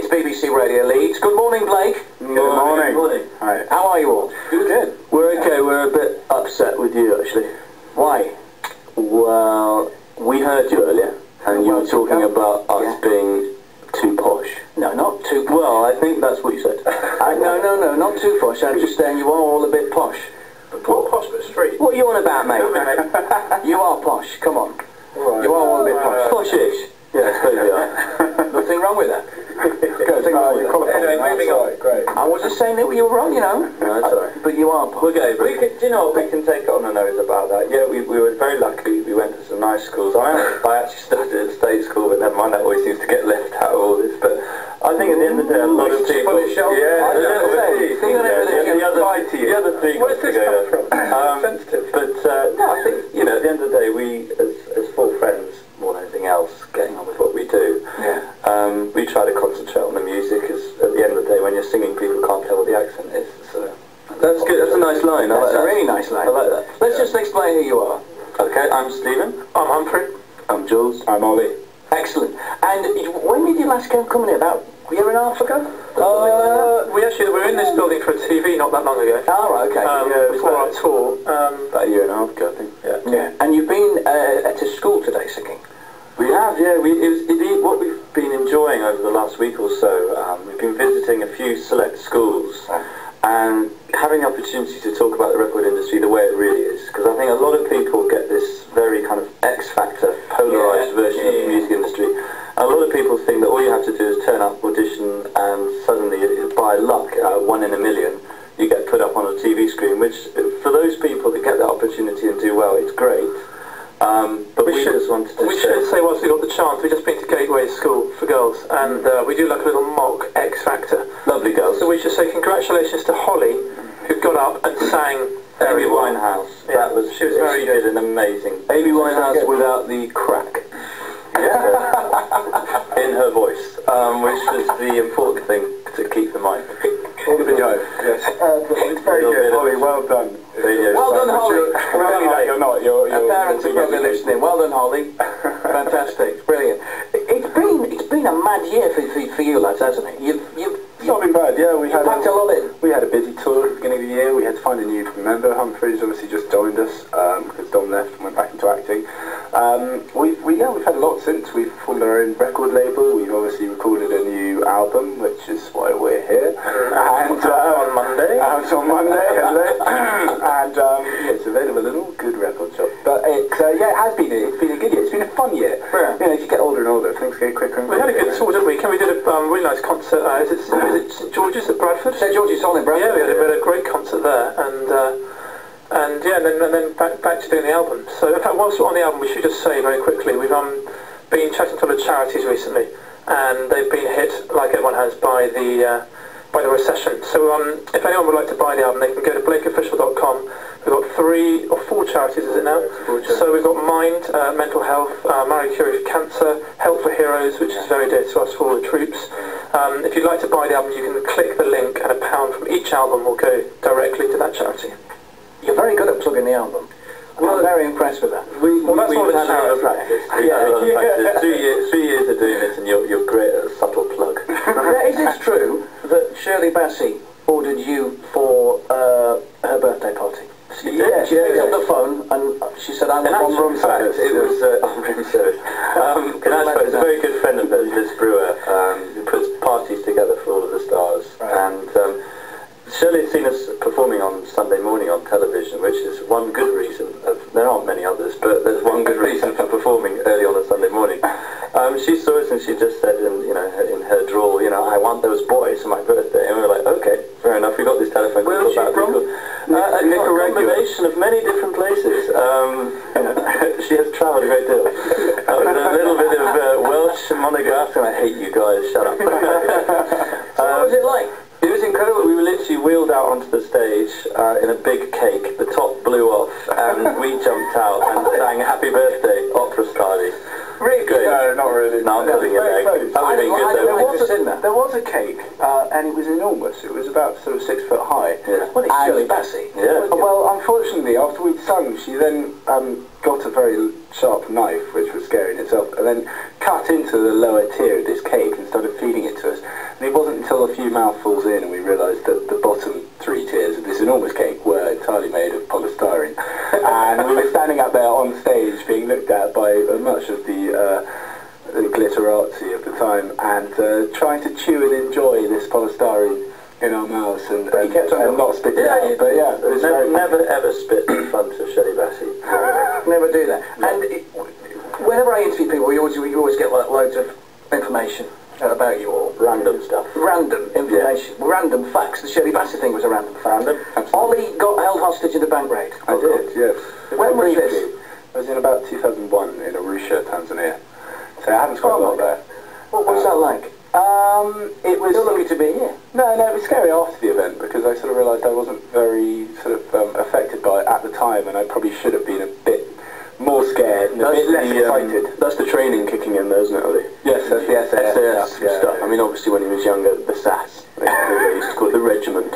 BBC Radio Leeds. Good morning, Blake. Good morning. Good morning. Hi. How are you all? Good. We're okay. We're a bit upset with you, actually. Why? Well, we heard you earlier, and you were talking about us being too posh. No, not too posh. Well, I think that's what you said. No, not too posh. I'm just saying you are all a bit posh. What posh but street? What are you on about, mate? You are posh. Come on. Right. You are all a bit posh. Poshish. Yeah, I suppose you are. Nothing wrong with that. Anyway, moving on. Great. I wasn't saying that you were wrong, you know. No, that's all right. But you are posh. Okay, but do you know what, we can take on a nose about that. Yeah, we were very lucky. We went to some nice schools. I actually studied at state school, but never mind, that always seems to get left out of all this. But I think at the end of the day, a lot of people... Yeah, the other three got to go there. Sensitive. But no, I think, you know, at the end of the day, we, as four friends, more than anything else, getting on with what we do, we try to concentrate on the music, because at the end of the day, when you're singing, people can't tell what the accent is. So that's good. That's a nice line. That's a really nice line. I like that. Let's just explain who you are. Okay, I'm Stephen. I'm Humphrey. I'm Jules. I'm Ollie. Excellent. And when did you last come in? About a year and a half ago? We were in this building for a TV not that long ago. Oh, right, okay. Before our tour. About a year and a half ago, I think. Yeah. And you've been at a school today singing? We have, yeah. What we've been enjoying over the last week or so, we've been visiting a few select schools and having the opportunity to talk about the record industry the way it really is. Because I think a lot of people get this very kind of X-Factor, polarised version of the music industry. And a lot of people think that all you have to do is turn up, audition, and suddenly, by luck, 1 in a million, you get put up on a TV screen, which for those people that get that opportunity and do well, it's great. But we just wanted to say once we got the chance, we've just been to Gateway School for girls, and we do like a little mock X Factor. Lovely girls. So we should say congratulations to Holly, who got up and sang Amy Winehouse. Yeah, she was very good and amazing. Amy Winehouse without the crack. In her voice, which was the important thing to keep in mind. Yes. It's very good. Holly, well done. Well done, Holly. You're not. You're parents are probably listening. Well done, Holly. Fantastic. Brilliant. It's been a mad year for you lads, hasn't it? It's not been bad, yeah. We packed a lot in. We had a busy tour at the beginning of the year. We had to find a new member. Humphrey's obviously just joined us because Dom left and went back into acting. We've had a lot since. We've formed our own record label. We've obviously recorded a new album, which is why we're here. And on Monday. Out on Monday, and it's available in all good record shops. But it has been. It's been a good year. It's been a fun year. Yeah. You know, as you get older and older, things get quicker. We had a good tour, didn't we? We did a really nice concert. Is it St George's at Bradford? St George's Hall in Bradford. Yeah, we had a great concert there, and then back to doing the album. So in fact, whilst we're on the album, we should just say very quickly, we've been chatting to the charities recently, and they've been hit, like everyone has, by the recession. So if anyone would like to buy the album, they can go to blakeofficial.com. We've got 3 or 4 charities, is it now? So we've got Mind, Mental Health, Marie Curie for Cancer, Help for Heroes, which is very dear to us for all the troops. If you'd like to buy the album, you can click the link, and £1 from each album will go directly to that charity. You're very good at plugging the album. I'm very impressed with that. We've had a practice. 3 years of doing this, and you're great at a subtle plug. Is it true that Shirley Bassey ordered you for her birthday party? She picked up the phone and she said, "I'm on room service." It was on room service. In actual fact, it's a very good friend of hers, Liz Brewer, who puts parties together for all of the stars. And Shirley had seen us performing on Sunday morning on television, which is one good reason. There aren't many others, but there's one good reason for performing early on a Sunday morning. She saw us and she just said, in her drawl, I want those boys for my birthday. And we were like, okay, fair enough. We got this telephone call. Where was she from? A combination of many different places. She has travelled a great deal. With a little bit of Welsh Monegasque, and I hate you guys. Shut up. So what was it like? It was incredible. We were literally wheeled out onto the stage in a big cake. The top blew off, and we jumped out and sang "Happy Birthday" opera style. Really good? No, not really. No, I'm putting it there. That would have been good though. There was a cake, and it was enormous. It was about sort of 6 foot high. Yeah. Well, it's Shirley Bassey. Yeah. Well, unfortunately, after we'd sung, she then got a very sharp knife, which was scary in itself, and then cut into the lower tier of this cake and started feeding it to us. And few mouthfuls in and we realised that the bottom 3 tiers of this enormous cake were entirely made of polystyrene. And we were standing up there on stage being looked at by much of the glitterati of the time and trying to chew and enjoy this polystyrene in our mouths and not spit it out. But yeah, it was never ever spit in front of Shelley Bassey. Never do that. And whenever I interview people, you always get like loads of information about you all. Random stuff. Random information. Yeah. Random facts. The Shelley Bassey thing was a random fact. Ollie got held hostage in the bank raid. I did, yes. When was this? It was in about 2001 in Arusha, Tanzania. So I haven't spent a lot there. What was that like? It was... You're lucky to be here. No, it was scary after the event because I sort of realised I wasn't very sort of affected by it at the time, and I probably should have been a bit more scared and a bit less excited. That's the training kicking in though, isn't it, Ollie? Yes, that's the SAS stuff. I mean, obviously when he was younger, the SAS, they used to call it the regiment,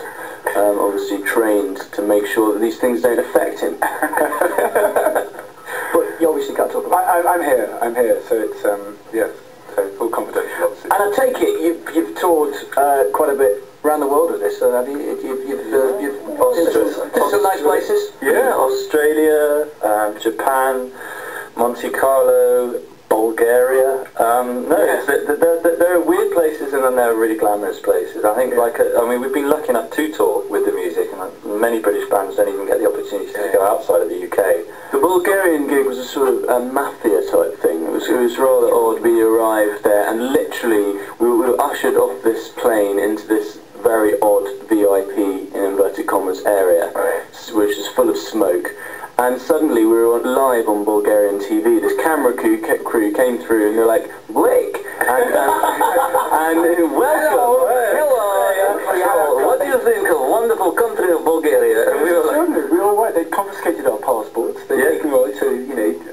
obviously trained to make sure that these things don't affect him. But you obviously can't talk about it. I'm here, so it's, yes. So all confidential, obviously. And I take it you've toured quite a bit around the world with this, so have you? You've been to some nice places? Yeah, Australia, Japan, Monte Carlo, Bulgaria. There are weird places and then there are really glamorous places. I think, we've been lucky enough to tour with the music, and many British bands don't even get the opportunity to go outside of the UK. The Bulgarian gig was a sort of a mafia type thing. It was rather odd. We arrived there and literally we were ushered off this plane into this very odd VIP, in inverted commas, area, which is full of smoke. And suddenly we were live on Bulgarian TV. This camera crew came through and they're like, Blake! And welcome! Hello! What do you think of wonderful country of Bulgaria? And we were like... We were all right. They'd confiscated our passports. They'd taken all so,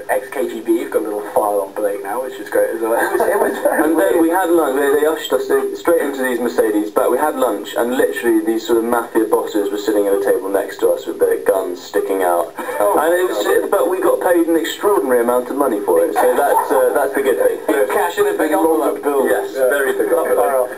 ex-KGB have got a little file on Blake now, which is great as well. And then we had lunch. They ushered us straight into these Mercedes, but we had lunch and literally these sort of mafia bosses were sitting at a table next to us with their guns sticking out. But we got paid an extraordinary amount of money for it, so that's a good thing. Big cash in a big envelope. Yes, very big envelope.